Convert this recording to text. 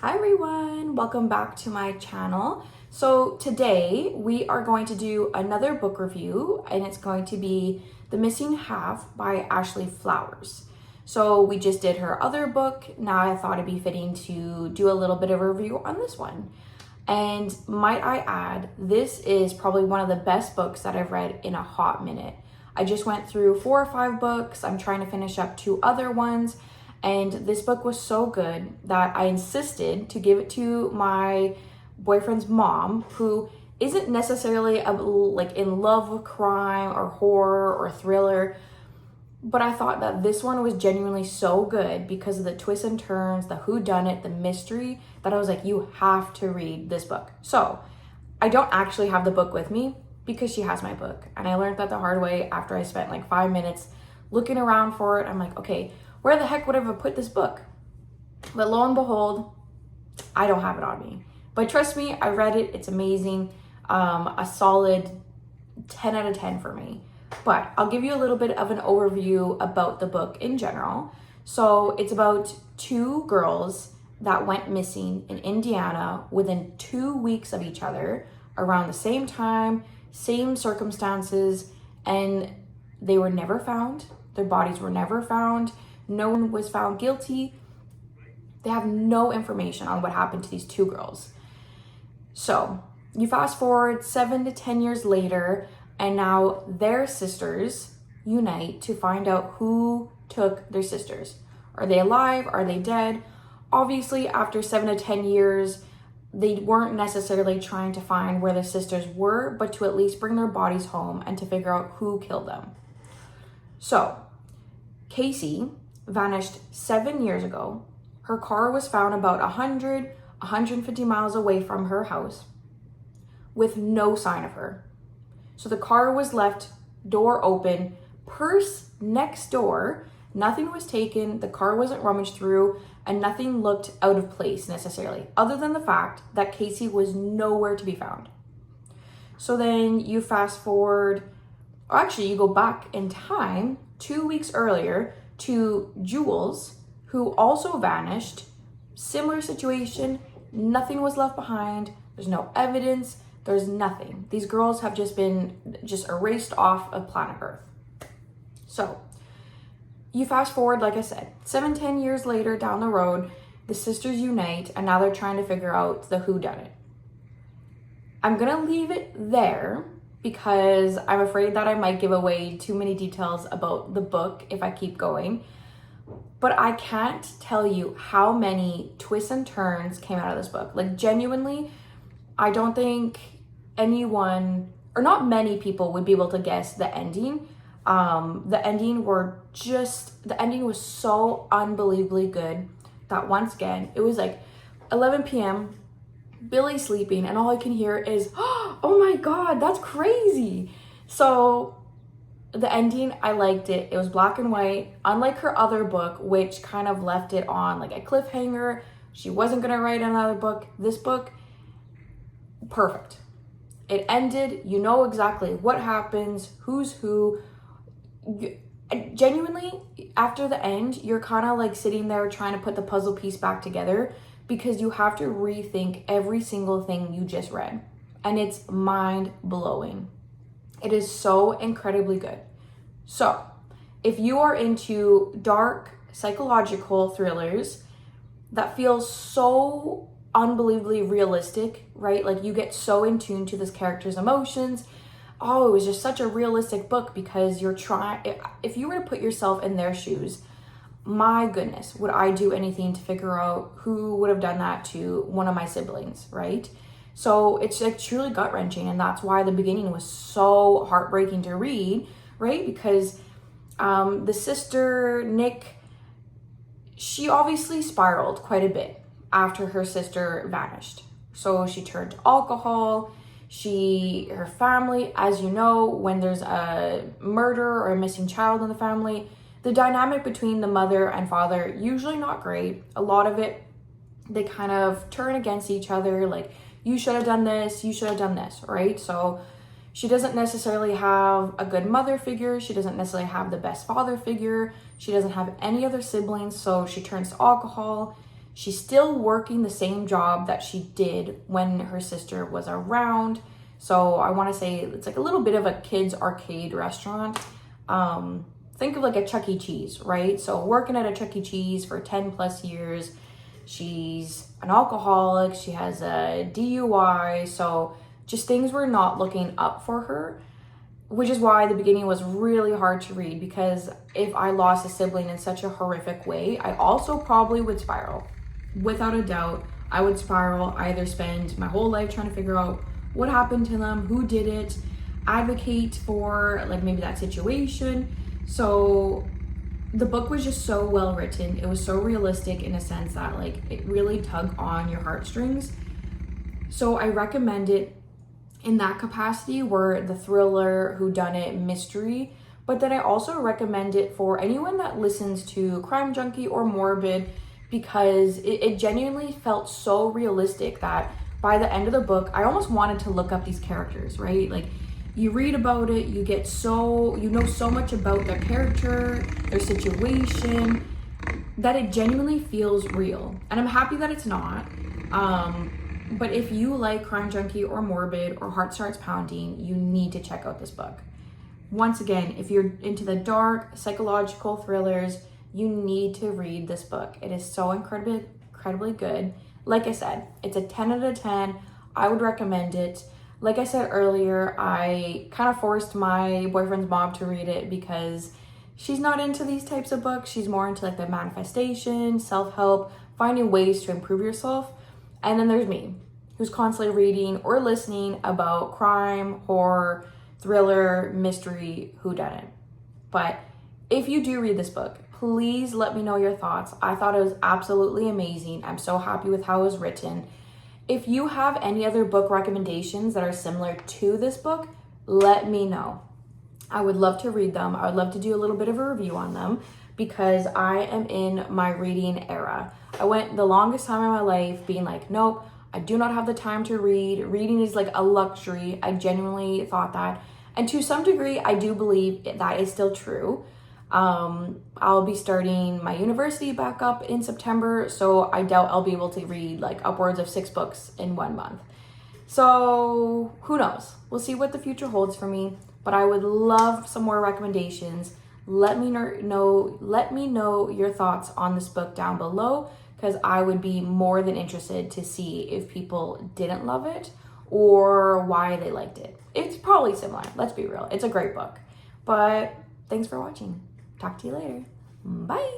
Hi everyone, welcome back to my channel. So today we are going to do another book review and it's going to be The Missing Half by Ashley Flowers. So we just did her other book. Now I thought it'd be fitting to do a little bit of a review on this one. And might I add, this is probably one of the best books that I've read in a hot minute. I just went through 4 or 5 books. I'm trying to finish up 2 other ones. And this book was so good that I insisted to give it to my boyfriend's mom, who isn't necessarily in love with crime or horror or thriller. But I thought that this one was genuinely so good because of the twists and turns, the whodunit, the mystery, that I was like, you have to read this book. So I don't actually have the book with me because she has my book. And I learned that the hard way after I spent like 5 minutes looking around for it. I'm like, okay, where the heck would I have put this book? But lo and behold, I don't have it on me. But trust me, I read it. It's amazing. A solid 10 out of 10 for me. But I'll give you a little bit of an overview about the book in general. So it's about 2 girls that went missing in Indiana within 2 weeks of each other, around the same time, same circumstances, and they were never found. Their bodies were never found. No one was found guilty. They have no information on what happened to these 2 girls. So you fast forward 7 to 10 years later, and now their sisters unite to find out who took their sisters. Are they alive? Are they dead? Obviously, after 7 to 10 years, they weren't necessarily trying to find where their sisters were, but to at least bring their bodies home and to figure out who killed them. So Casey vanished 7 years ago. Her car was found about 150 miles away from her house with no sign of her. So the car was left, door open, purse next door. Nothing was taken, the car wasn't rummaged through, and nothing looked out of place necessarily, other than the fact that Casey was nowhere to be found. So then you fast forward, or actually you go back in time 2 weeks earlier to Jules, who also vanished. Similar situation, nothing was left behind. There's no evidence, there's nothing. These girls have just been erased off of planet Earth. So you fast forward, like I said, 7-10 years later down the road, the sisters unite and now they're trying to figure out the whodunit. I'm gonna leave it there because I'm afraid that I might give away too many details about the book if I keep going. But I can't tell you how many twists and turns came out of this book. Like genuinely, I don't think anyone, or not many people, would be able to guess the ending. The ending was so unbelievably good that once again, it was like 11 p.m., Billy's sleeping, and all I can hear is, oh my God, that's crazy. So the ending, I liked it. It was black and white, unlike her other book, which kind of left it on like a cliffhanger. She wasn't gonna write another book. This book, perfect. It ended, you know exactly what happens, who's who. Genuinely, after the end, you're kind of like sitting there trying to put the puzzle piece back together because you have to rethink every single thing you just read. And it's mind-blowing. It is so incredibly good. So, if you are into dark psychological thrillers that feel so unbelievably realistic, right? Like you get so in tune to this character's emotions. Oh, it was just such a realistic book because you're trying, if you were to put yourself in their shoes, my goodness, would I do anything to figure out who would have done that to one of my siblings, right? So it's like truly gut-wrenching, and that's why the beginning was so heartbreaking to read, right? Because the sister, Nick, she obviously spiraled quite a bit after her sister vanished. So she turned to alcohol. Her family, as you know, when there's a murder or a missing child in the family, the dynamic between the mother and father, usually not great. A lot of it, they kind of turn against each other, like, you should have done this, you should have done this, right? So she doesn't necessarily have a good mother figure. She doesn't necessarily have the best father figure. She doesn't have any other siblings, so she turns to alcohol. She's still working the same job that she did when her sister was around. So I want to say it's like a little bit of a kids arcade restaurant. Think of like a Chuck E. Cheese, right? So working at a Chuck E. Cheese for 10 plus years. She's an alcoholic. She has a DUI. So just things were not looking up for her, which is why the beginning was really hard to read, because if I lost a sibling in such a horrific way, I also probably would spiral. Without a doubt, I would spiral. I either spend my whole life trying to figure out what happened to them, who did it, advocate for like maybe that situation. So the book was just so well written. It was so realistic in a sense that like it really tugged on your heartstrings. So I recommend it in that capacity, where the thriller, whodunit, mystery. But then I also recommend it for anyone that listens to Crime Junkie or Morbid, because it genuinely felt so realistic that by the end of the book, I almost wanted to look up these characters, right? Like, you read about it, you know so much about their character, their situation, that it genuinely feels real. And I'm happy that it's not. But if you like Crime Junkie or Morbid or Heart Starts Pounding, you need to check out this book. Once again, if you're into the dark psychological thrillers, you need to read this book. It is so incredibly good. Like I said, it's a 10 out of 10. I would recommend it. Like I said earlier, I kind of forced my boyfriend's mom to read it because she's not into these types of books. She's more into like the manifestation, self-help, finding ways to improve yourself. And then there's me, who's constantly reading or listening about crime, horror, thriller, mystery, whodunit. But if you do read this book, please let me know your thoughts. I thought it was absolutely amazing. I'm so happy with how it was written. If you have any other book recommendations that are similar to this book, let me know. I would love to read them. I would love to do a little bit of a review on them, because I am in my reading era. I went the longest time in my life being like, nope, I do not have the time to read. Reading is like a luxury. I genuinely thought that. And to some degree, I do believe that is still true. I'll be starting my university back up in September, so I doubt I'll be able to read like upwards of 6 books in 1 month. So who knows? We'll see what the future holds for me, but I would love some more recommendations. Let me know your thoughts on this book down below, because I would be more than interested to see if people didn't love it or why they liked it. It's probably similar. Let's be real. It's a great book. But thanks for watching. Talk to you later. Bye.